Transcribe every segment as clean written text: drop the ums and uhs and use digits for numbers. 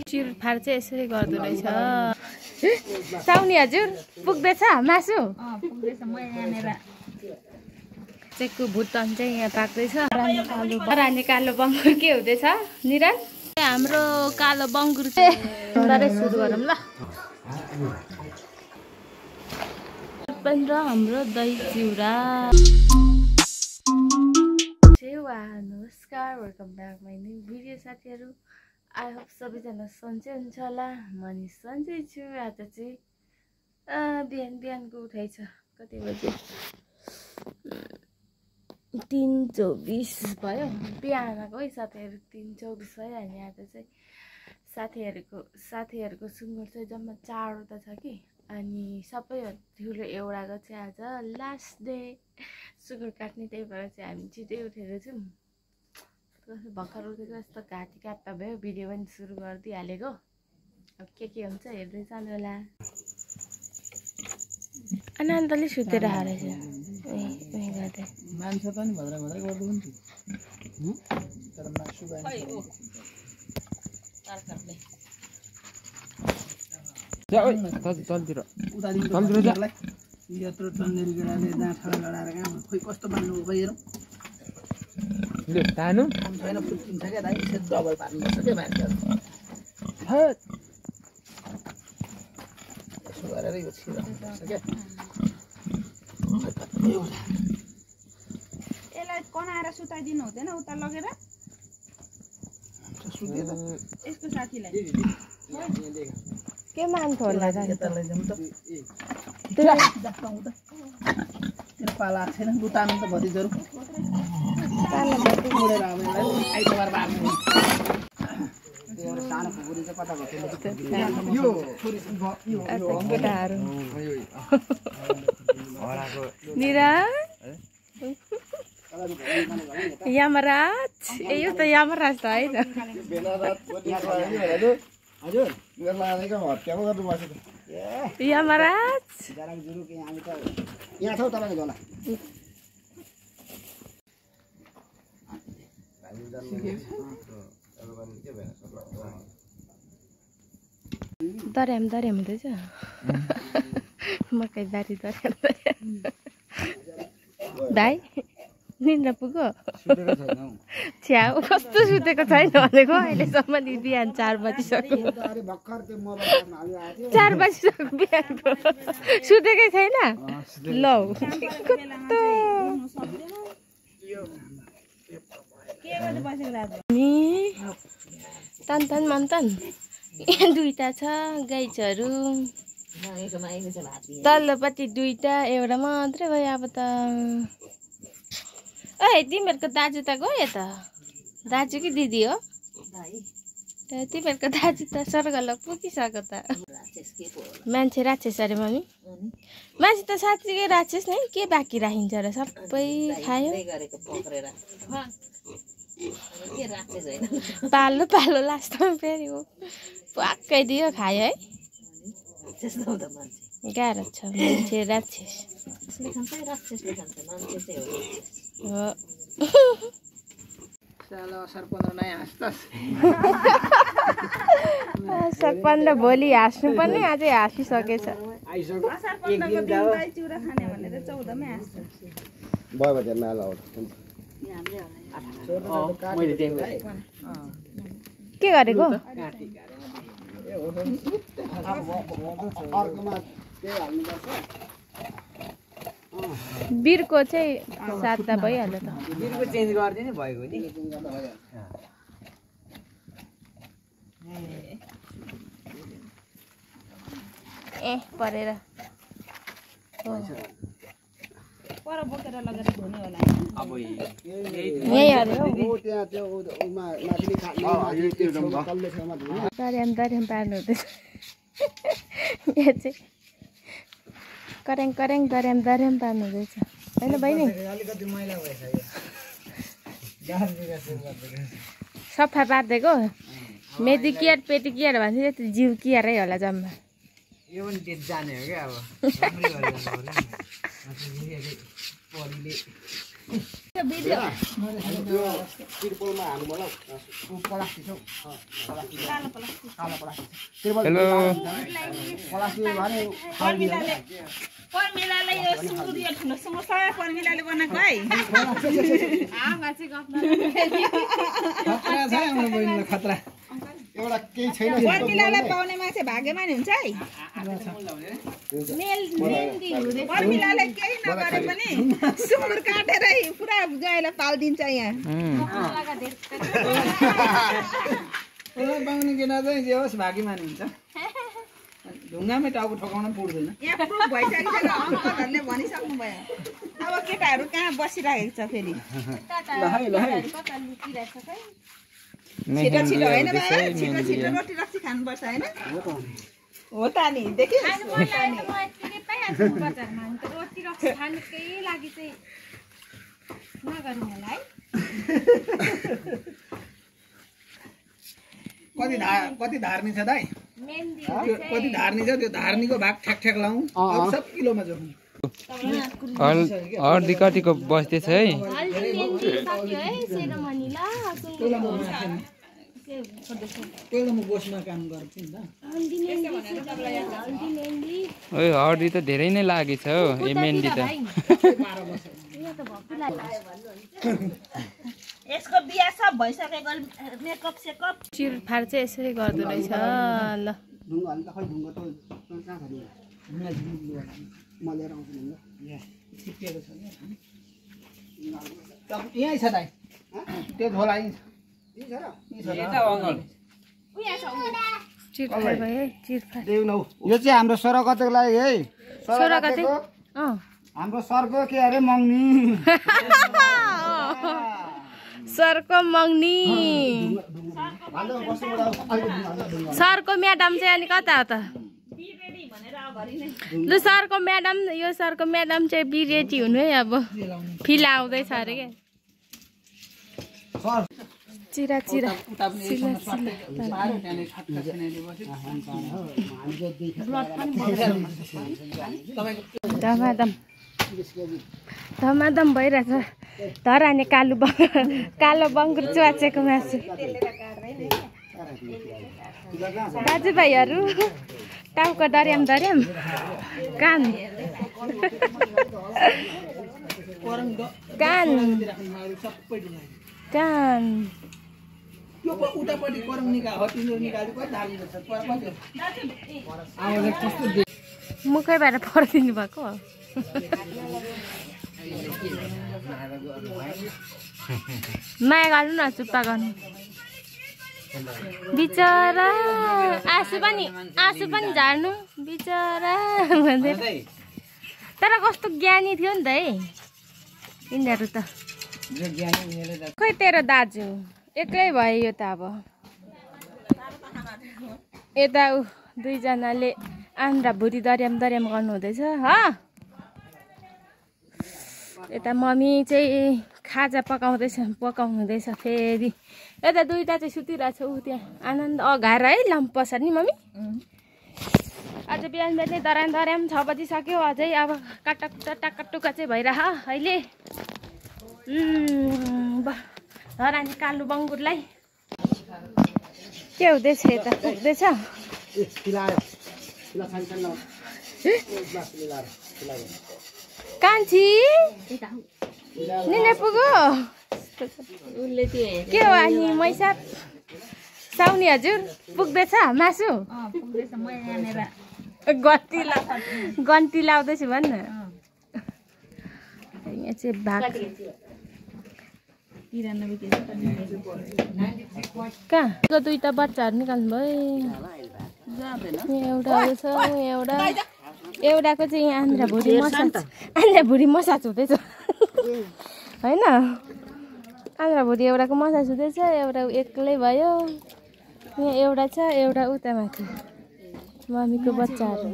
चिरफार चाहिँ यसरी गर्दो रहेछ। साउनी हजुर पुग्दैछ मासु? चेकको भुटन चाहिँ यहाँ पाक्दैछ। रानी कालो बङ्गुर के हुँदैछ निरज? हाम्रो कालो बङ्गुर चाहिँ सुरु गरौँ ल। र हाम्रो दही चिउरा। नमस्कार, welcome back my new video साथीहरू। आई होप सबैजना सन्चै हुन्छ होला। म नि सन्चै छु। आज चाहिँ बिहानको उठाइ छ। कति बजे? 3:24 भयो। बिहानको है साथीहरू 3:24 भयो। अनि आज चाहिँ साथीहरूको सुँगुर चाहिँ जम्मा 4वटा छ कि। अनि सबैभन्दा ठुलो एउटाको चाहिँ आज लास्ट डे सुँगुर काट्ने। त्यही भएर चाहिँ हामी छिटै उठेर छौँ। भर्खर उठेको यस्तो घाँटी काट्टा भयो। भिडियो पनि सुरु गरिदिइहालेको। अब के हुन्छ हेर्दै जानु होला। अनन्तले सुतेर हारेछ। मान्छे पनि भद्रा गर्दै हुन्छ। तर मासु चलतिर यत्रो टन्नेरी केटाले जाँठा लडाएर कहाँ खोइ कस्तो बान्नु गयो हेरौँ। तानु छैन फुट्किन्छ क्या दाइ। डबल पार्नुपर्छ क्या मान्छे। यसो गरेर यो छिराउनुपर्छ क्या। यसलाई कनाएर सुताइदिनु हुँदैन उता लगेर? यसको साथीलाई के मान्थ्यो होला पाला छैन उतार्नु त भतिजहरू मोडेर अब आइतबार बार्नु। सानो खुकुरी चाहिँ कता भयो? यमराज। यो त यमराज त होइन। हजुर हत्यामा गर्नु पर्छ त। यमराज यहाँ छौ तपाईँको झोला। दर्याम हुँदैछ। मकै बारी दर्याम। भाइ निन्द्रा पुग्यो? छ्याउ कस्तो सुतेको छैन भनेको। अहिलेसम्म नि बिहान 4 बजिसक्यो। 4 बजिसक्यो बिहानको। सुतेकै छैन लौ। तन मन्तन यहाँ 2टा छ गाईहरू। तल्लोपट्टि 2टा एउटा मात्रै भयो अब त। ए तिमीहरूको दाजु त गयो त? दाजु कि दिदी हो? तिमीहरूको दाजु त स्वर्गलोक पुगिसक्यो त। मान्छे राक्षस अरे मम्मी। मान्छे त साँच्चीकै राक्षस नै। के बाँकी राखिन्छ र? सबै खायो। पालो लास्टमा फेरि हो पक्कै दियो खायो है। गाह्रो छ मान्छे राक्षस। असार 15 भोलि हाँस्नु पर्ने। अझै हाँसिसकेछ। के गरेको? बिरको चाहिँ साट्दा भइहाल्यो त। बिरको चेन्ज गरिदिने भएको नि। ए परेर पर बोकेर लगेर धुने होला। अब यही अरे हो। दर्याम पार्नु हुँदैछ। यहाँ चाहिँ करेङ दर्याम पार्नु हुँदैछ होइन बहिनी? सफा पारिदिएको। मेडिकेयर पेटिकेयर भन्छ त्यो जिउ केयरै होला जम्मा। यो पनि डेट जाने हो क्या अब। भिडियो तिरपोलमा हाल्नु होला प्लास्टिक हौ कालो प्लास्टिक कालो प्लास्टिक तिरपोल हेलो प्लास्टिक भने पर्मिलाले यो सुँगुर यो ठुलो सुँगुर सबै पर्मिलाले बनाएको है खतरा छ हाम्रो बहिनीलाई खतरा एउटा केही छैन पर्मिलालाई पाउने मान्छे भाग्यमानी हुन्छ है पर्मिलाले केही नगरे पनि सुँगुर काटेर पुरा गाईलाई पालिदिन्छ यहाँ पाउने केटा चाहिँ जे होस् भाग्यमानी हुन्छ ढुङ्गामै टाउको ठोकाउन पुग्दैन यहाँ प्रुफ भइसकिसक्यो अङ्कलहरूले भनिसक्नु भयो अब केटाहरू कहाँ बसिरहेको छ फेरि छिटो छिटो होइन छिटो छिटो रोटी रक्सी खानुपर्छ होइन हो त नि देखि कति धार्नी छ दाइ कति धार्नी छ त्यो धार्नीको भाग ठ्याक ठ्याक लाउँ सब किलोमा जोड्नु हर्दी कतिको बस्दैछ है पहिला म गोसमा काम गर्थेँ नि त हर्दी त धेरै नै लागेछ हौ ए मेहन्दी त यसको बिहा सब भइसकेको मेकअप सेकअप चिरफार चाहिँ यसरी गर्दो रहेछ ल ढुङ्गा हाल्नु त खै ढुङ्गा त कहाँ छ ढुङ्गा म लिएर आउँछु ढुङ्गा छिप्पिएको छ नि यहीँ छ दाइ त्यो झोला यहीँ चिरफार भयो है चिरफार यो चाहिँ हाम्रो 16 गतेको लागि है 16 गते हाम्रो सरको के अरे मग्नी सरको मग्नी सरको म्याडम चाहिँ अनि कता हो त ल सरको म्याडम यो सरको म्याडम चाहिँ बिरेटी हुनु है अब फिल आउँदैछ अरे के चिरा चिरा धमाधम धमाधम भइरहेछ धराने कालो बङ्गुर च्वाचेको मासु दाजुभाइहरू टाउको डर्याम डर्याम कान कान कान उतापट्टि करङ मुखैबाट फर्किनु भएको माया गर्नु न चुप्पा गर्नु बिचरा आँसु पनि झार्नु बिचरा भन्दै तर कस्तो ज्ञानी थियो नि त है यिनीहरू त खोइ तेरो दाजु एक्लै भयो यो त अब यता ऊ दुईजनाले आन्द्रा भुरी दर्याम दर्याम गर्नु हुँदैछ यता मम्मी चाहिँ खाजा पकाउनु हुँदैछ फेरि यता दुईटा चाहिँ सुतिरहेको छ ऊ त्यहाँ आनन्द अघाएर है लम्पस नि मम्मी आज बिहान बिहानै दर्याम दर्याम 6 बजिसक्यो अझै अब टाकटुका चाहिँ भइरह अहिले धरानी कालो बङ्गुरलाई के हुँदैछ यता पुग्दैछ कान्छी निने पुगो के हो अनि मैसा साउनी हजुर पुग्दैछ मासु गन्ती लाउँदैछु भन् न यहाँ चाहिँ भाग कहाँ दुईटा बच्चाहरू निकाल्नु भयो एउटाको चाहिँ यहाँ आन्द्रा भुरी मसाज हुँदैछ होइन आन्द्रा भुरी एउटाको मसाज हुँदैछ एउटा एक्लै भयो यहाँ एउटा छ एउटा उता माथि मम्मीको बच्चाहरू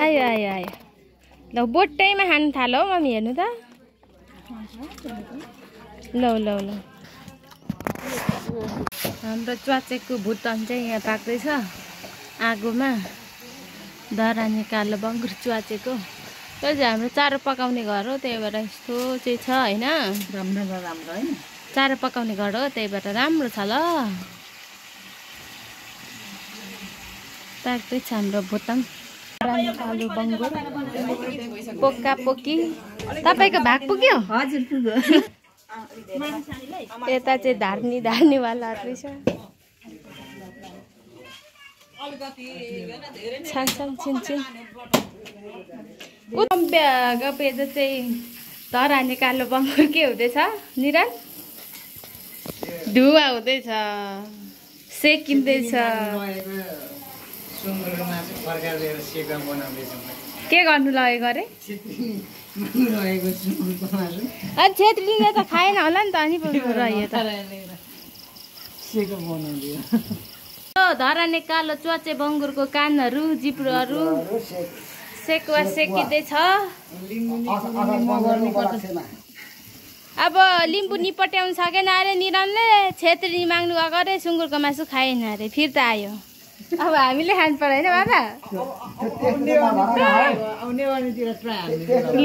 आयो ल बोटैमा खानु थालो हौ मम्मी हेर्नु त ल हाम्रो च्वाचेको भुटन चाहिँ यहाँ पाक्दैछ आगोमा धरानी कालो बङ्गुर च्वाचेको त्यो चाहिँ हाम्रो चारो पकाउने घर हो, त्यही भएर यस्तो चाहिँ छ होइन। राम्रो होइन चारो पकाउने घर हो, त्यही भएर राम्रो छ ल। पाक्दै छ हाम्रो भुटङ कालो बङ्गुर पोका पोकी। तपाईँको भाग पुग्यो? हजुर पुग्यो। यता चाहिँ धार्नीवालाहरू रहेछ। छानछान छिनछिन गपेर चाहिँ धराने कालो बङ्गुर के हुँदैछ निरन? धुवा हुँदैछ, सेकिँदैछ। के गर्नु लगेको अरे? छेत्रीले त खाएन होला नि त, अनि रह्यो त। धराने कालो च्वाचे बङ्गुरको कानहरू जिब्रोहरू सेकुवा सेकिँदैछ। अब लिम्बू निपट्याउनु सकेन अरे निरनले, छेत्री माग्नु गएको अरे, सुँगुरको मासु खाएन अरे, फिर्ता आयो। अब हामीले खानु पर्दैन बाबा? ल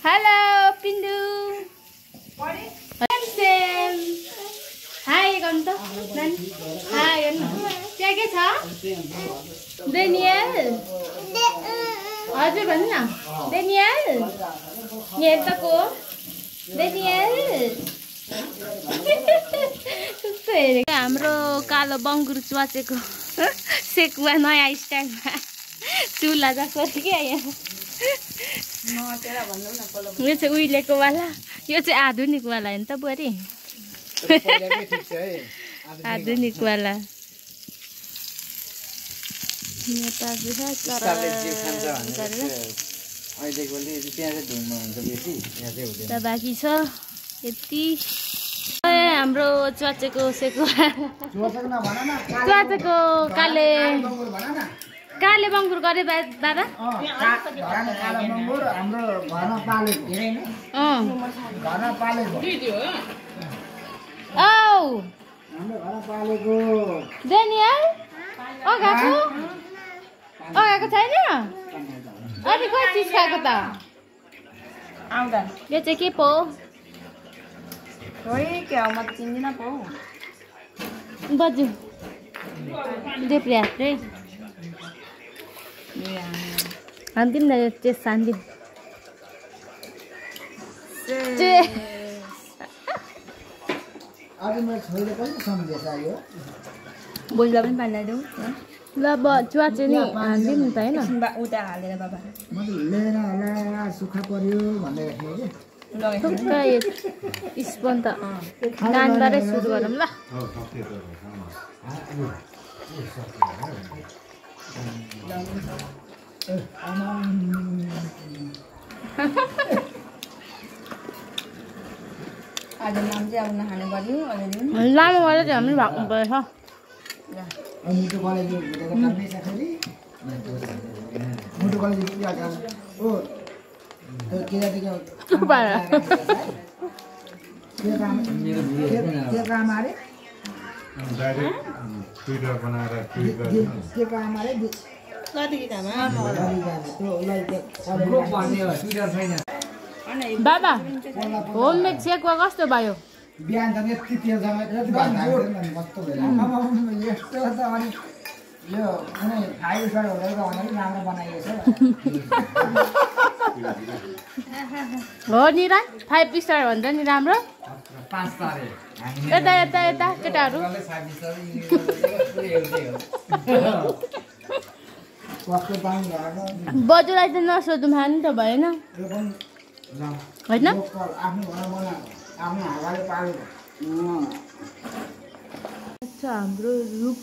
हेलो पिन्डु, हाई गर्नु त नानी, हाई गर्नु। त्यहाँ के छ डेनियल? हजुर भन्नु न डेनियल। यहाँ त को डेनियल? कस्तो हेरेको हाम्रो कालो बङ्गुर च्वाचेको सेकुवा नयाँ स्टाइलमा चुल्हा जस्तो क्या यहाँ। यो चाहिँ उहिलेको वाला, यो चाहिँ आधुनिक वाला होइन त बुहारी? आधुनिक वाला। बाँकी छ यति। हाम्रो च्वाचेको सेकुवा, च्वाचेको काले बङ्गुर गरे बाबा? डेनियल गएको छैन? अनि कति चिज खाएको त? यो चाहिँ के पो? बजु देप्रे हात्रे हान्दिउँ न, यो टेस्ट हान्दिउँ। बोल्दा पनि पानी लगाइदेऊ ल। च्वाचे नि हालिदिउँ नि त होइन? उता हालेर बाबा सुक्खा पर्यो भनेर स्पोन त नानबाटै सुरु गरौँ ल। आज नाम चाहिँ अब नखाने गर्नु लामो गरेर चाहिँ हामी भाग्नु पर्छ। मुटु कलेज बाबा होममेड सेकुवा कस्तो भयो? बिहान त यति तेलसँग यति मस्तो भयो। यस्तो त अनि यो कुनै 5 स्टार होटलको भन्दा पनि राम्रो बनाइएको छ हो निरन? 5 स्टार भन्दा नि राम्रो। 5 स्टार यता यता यता केटाहरू बजुलाई त नसोधौँ खानु त भएन होइन? हाम्रो रुख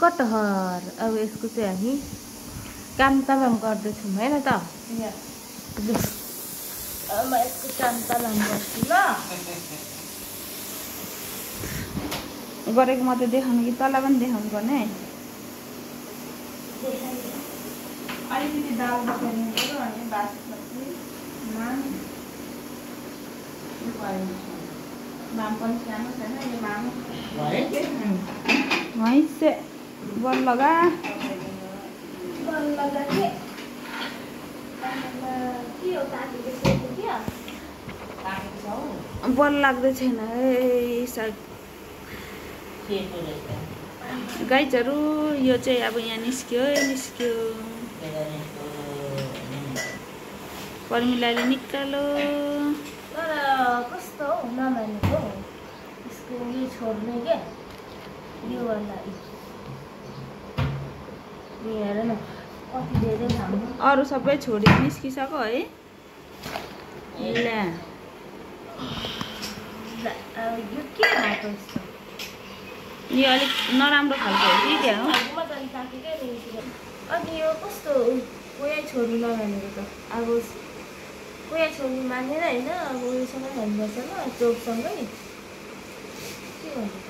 कटहर, अब यसको चाहिँ हामी काम तालाम गर्दैछौँ होइन त? अब यसको काम तालाम गर्छु ल। गरेको मात्रै देखाउनु कि तल पनि देखाउनु पर्ने? अलिकति दाल पकाउनु पर्यो अनि बासमती माम पनि सानो छैन, यो माम भैँसे बल लगा बल लाग्दै छैन है सायद गाइजहरू। यो चाहिँ अब यहाँ निस्क्यो पर्मिलाले निकालो। तर कस्तो हौ नमानेको यसको यो छोड्ने क्या यो वाला हेर न कति धेरै खानु। अरू सबै छोडी निस्किसक्यो है। ल्या यो के भएको यस्तो यो अलिक नराम्रो खालको हो कि क्या हो। अनि यो कस्तो कोही छोड्नु नमानेको त अब कोही छोड्नु मानेर होइन अब उयोसँगै भन्नुपर्छ ल चोकसँगै के भन्नु त।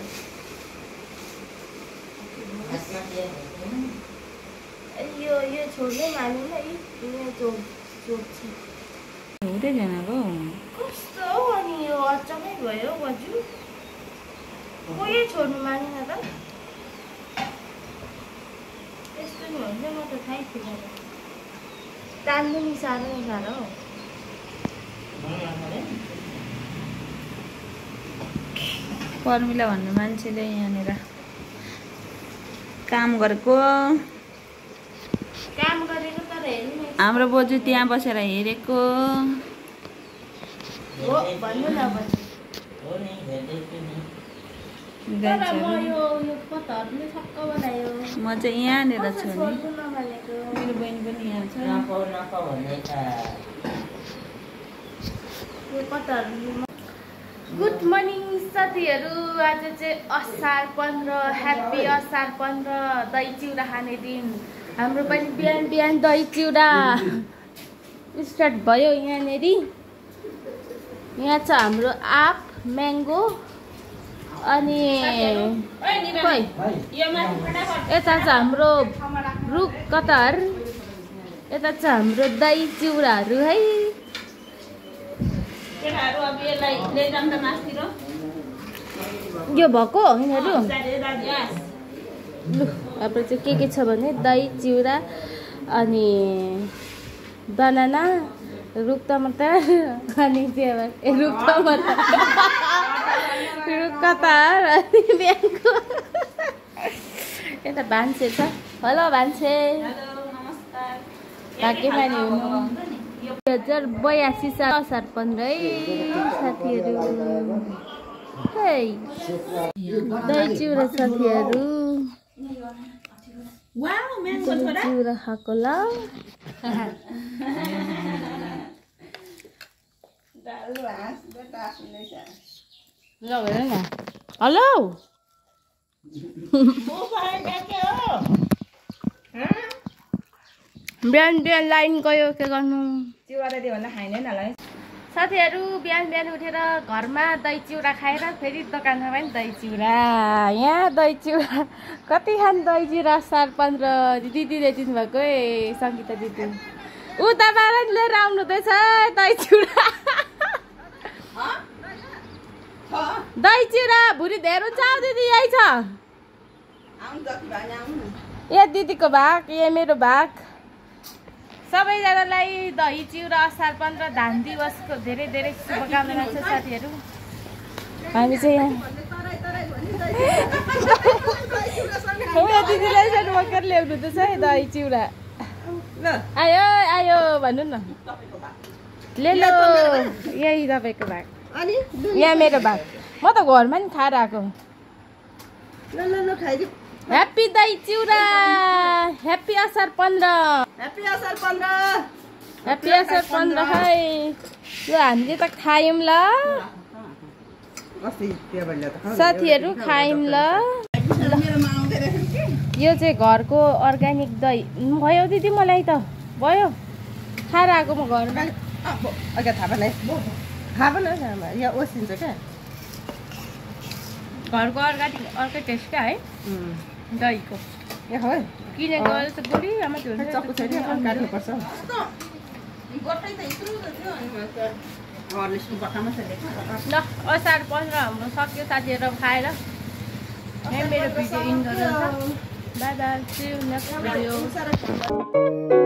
यो छोड्नै मानेन यो चोक छ हुँदै छैन गो कस्तो हौ। अनि यो अचम्मै भयो बजु कोही छोड्नु मानेन त यस्तो नि हुन्छ। म त थाहै थिएन तान्नु नि साह्रो हौ। पर्मिला भन्ने मान्छेले यहाँनिर काम गरेको तर हेर्नु हाम्रो बोजू त्यहाँ बसेर हेरेको हो भन्नु न बजु। तर म यो पत्ताहरुले छक्क बनायो। म चाहिँ यहाँनिर छु नि। छोड्नु नमानेको मेरो बहिनी पनि यहाँ छ। गुड मर्निङ साथीहरू। आज चाहिँ असार 15 ह्याप्पी असार 15 दही चिउरा खाने दिन। हाम्रो पनि बिहान बिहान दही चिउरा स्टार्ट भयो यहाँनिर। यहाँ छ हाम्रो आँप म्याङ्गो अनि यता छ हाम्रो रुख कतार। यता छ हाम्रो दही चिउराहरू है। यो भएको यिनीहरू लु हाम्रो चाहिँ के छ भने दही चिउरा अनि बनाना रुख टमाटर अनि रुख टमाटर रुख कतार अनि म्याङ्गो। यता भान्से छ। हेलो भान्से भाग्यमानी हुनु। 2082 साल असार 15 है साथीहरू। दही चिउरा साथीहरू चिउरा खाएको ल। हेलो बिहान बिहान लाइन गयो के गर्नु। साथीहरू बिहान बिहान उठेर घरमा दही चिउरा खाएर फेरि दोकानमा पनि दही चिउरा। यहाँ दही चिउरा कति खान दही चिउरा असार 15 दिदीले दिनुभएको है सङ्गीता दिदी। उताबाट लिएर आउनुहुँदैछ दही चिउरा। दही चिउरा भुरी धेरै हुन्छ दिदी। यही छ ए दिदीको भाग ए मेरो भाग। सबैजनालाई दही चिउरा असार 15 धान दिवसको धेरै धेरै शुभकामना छ साथीहरू। हामी चाहिँ यहाँ दिदीलाई चाहिँ मकर ल्याउनु हुँदैछ है दही चिउरा। आयो आयो भन्नु न। ले लो यही तपाईँको भाग यहाँ मेरो भाग। म त घरमा नि खाएर आएको। ह्याप्पी दही चिउरा ह्याप्पी असार 15 ह्याप्पी असार 15 ह्याप्पी असार 15 है। यो हामीले त खायौँ ल साथीहरू खायौँ ल। यो चाहिँ घरको अर्ग्यानिक दही भयो दिदी। मलाई त भयो खाएर आएको म घरमा। घरको अर्ग्यानिक अर्कै टेस्ट क्या है दहीको। किनेको त बुढी आमा ल असार 15 हाम्रो सक्यो साथीहरू खाएर। यहाँ मेरो भिडियो इन गरेर by by, see you next video. सारा